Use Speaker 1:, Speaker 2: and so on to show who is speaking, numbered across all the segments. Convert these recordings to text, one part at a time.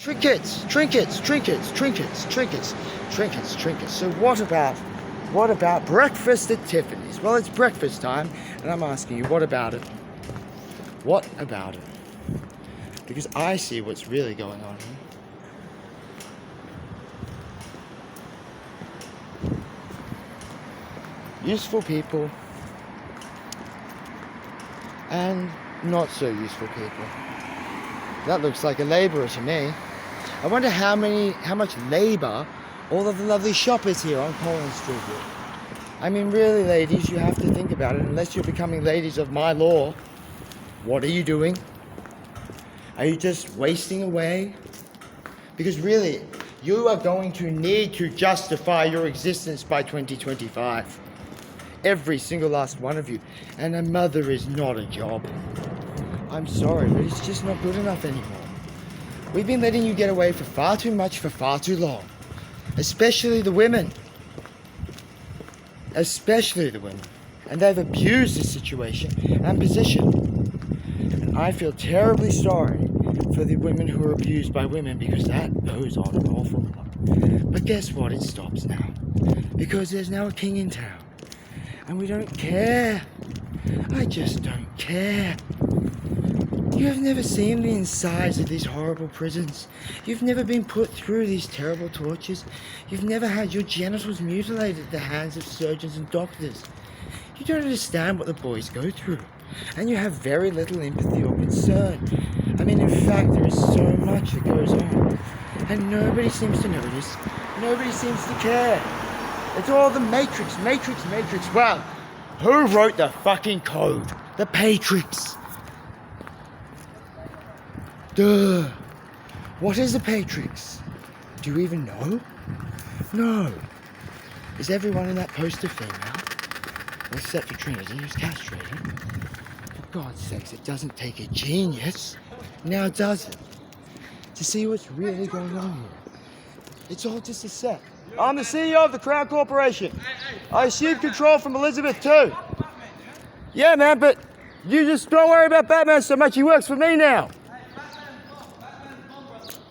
Speaker 1: Trinkets, trinkets, trinkets, trinkets, trinkets, trinkets, trinkets. So what about breakfast at Tiffany's? Well, it's breakfast time, and I'm asking you, what about it? What about it? Because I see what's really going on here. Useful people and not so useful people. That looks like a labourer to me. I wonder how much labour all of the lovely shoppers here on Collins Street do. I mean, really, ladies, you have to think about it. Unless you're becoming ladies of my law, what are you doing? Are you just wasting away? Because really, you are going to need to justify your existence by 2025. Every single last one of you. And a mother is not a job. I'm sorry, but it's just not good enough anymore. We've been letting you get away for far too much for far too long. Especially the women. Especially the women. And they've abused this situation and position. And I feel terribly sorry for the women who are abused by women, because that goes on an awful lot. But guess what? It stops now. Because there's now a king in town. And we don't care. I just don't care. You have never seen the insides of these horrible prisons. You've never been put through these terrible tortures. You've never had your genitals mutilated at the hands of surgeons and doctors. You don't understand what the boys go through. And you have very little empathy or concern. I mean, in fact, there is so much that goes on. And nobody seems to notice. Nobody seems to care. It's all the Matrix, Matrix, Matrix. Well, who wrote the fucking code? The Patrix. Duh. What is a Patrix? Do you even know? No. Is everyone in that poster female? Except for Trinity, who's castrated. For God's sakes, it doesn't take a genius, now does it, to see what's really going on here. It's all just a set. I'm the CEO of the Crown Corporation. I assumed control from Elizabeth too. Yeah, man, but you just don't worry about Batman so much. He works for me now.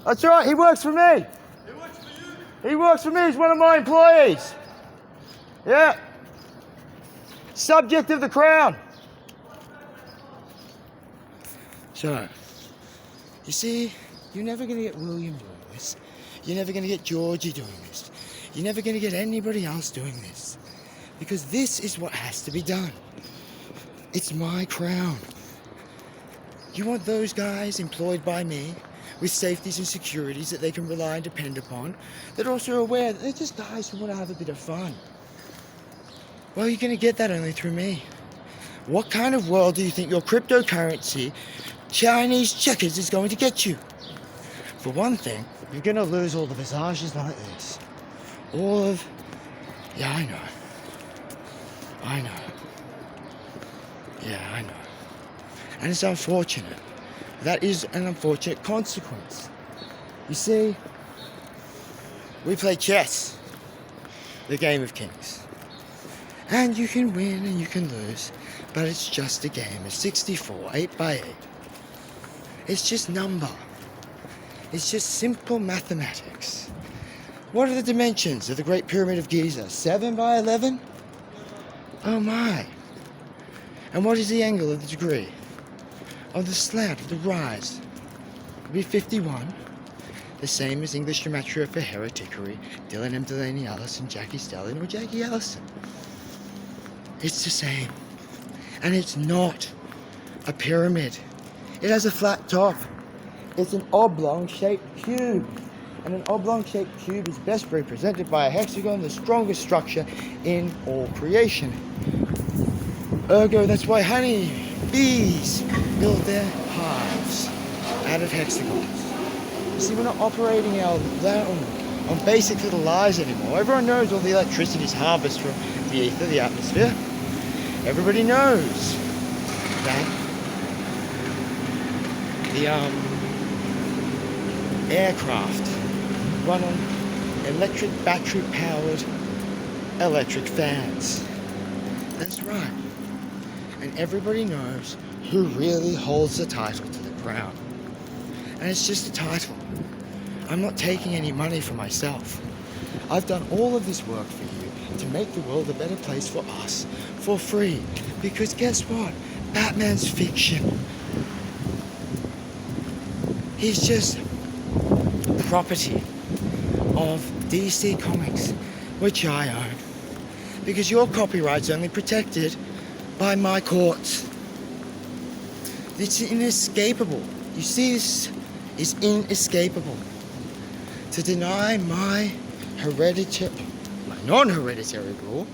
Speaker 1: That's right, he works for me.
Speaker 2: He works for you.
Speaker 1: He works for me, he's one of my employees. Yeah. Subject of the Crown. So, you see, you're never going to get William doing this. You're never going to get Georgie doing this. You're never going to get anybody else doing this. Because this is what has to be done. It's my crown. You want those guys employed by me, with safeties and securities that they can rely and depend upon, that also are aware that they're just guys who want to have a bit of fun. Well, you're going to get that only through me. What kind of world do you think your cryptocurrency, Chinese checkers, is going to get you? For one thing, you're going to lose all the visages like this. All of... Yeah, I know. I know. Yeah, I know. And it's unfortunate. That is an unfortunate consequence. You see, we play chess, the game of kings. And you can win and you can lose, but it's just a game of 64, 8 by 8. It's just number. It's just simple mathematics. What are the dimensions of the Great Pyramid of Giza? 7 by 11? Oh my. And what is the angle of the degree? Of the slant, of the rise? Could be 51. The same as English Gematria for Hereticary, Dylan M. Delaney Allison, Jackie Stallion, or Jackie Allison. It's the same. And it's not a pyramid. It has a flat top. It's an oblong-shaped cube. And an oblong-shaped cube is best represented by a hexagon, the strongest structure in all creation. Ergo, that's why honey bees build their hives out of hexagons. You see, we're not operating on basic little lies anymore. Everyone knows all the electricity is harvested from the ether, the atmosphere. Everybody knows that the aircraft run on electric battery-powered electric fans. That's right. And everybody knows who really holds the title to the crown. And it's just a title. I'm not taking any money for myself. I've done all of this work for you to make the world a better place for us, for free. Because guess what? Batman's fiction. He's just property of DC Comics, which I own. Because your copyright's only protected by my courts. It's inescapable. You see, this is inescapable. To deny my non-hereditary rule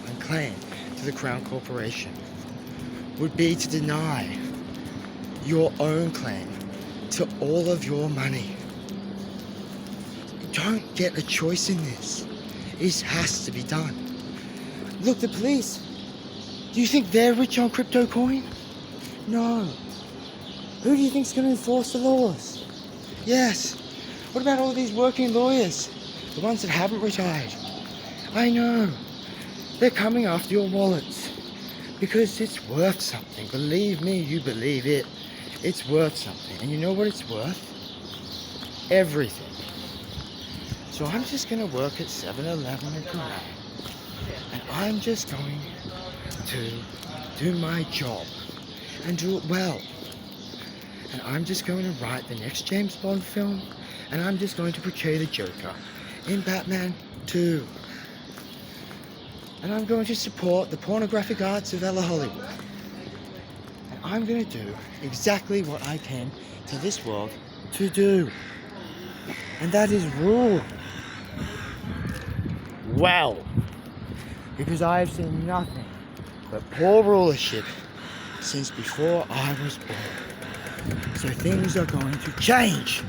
Speaker 1: and claim to the Crown Corporation would be to deny your own claim to all of your money. You don't get a choice in this. It has to be done. Look, the police. Do you think they're rich on crypto coin? No. Who do you think's going to enforce the laws? Yes. What about all these working lawyers? The ones that haven't retired? I know. They're coming after your wallets. Because it's worth something. Believe me, you believe it. It's worth something. And you know what it's worth? Everything. So I'm just going to work at 7-Eleven and Korea. And I'm just going to do my job. And do it well. And I'm just going to write the next James Bond film. And I'm just going to portray the Joker in Batman 2. And I'm going to support the pornographic arts of Ella Hollywood. And I'm going to do exactly what I came to this world to do. And that is rule. Well. Because I have seen nothing but poor rulership since before I was born. So things are going to change.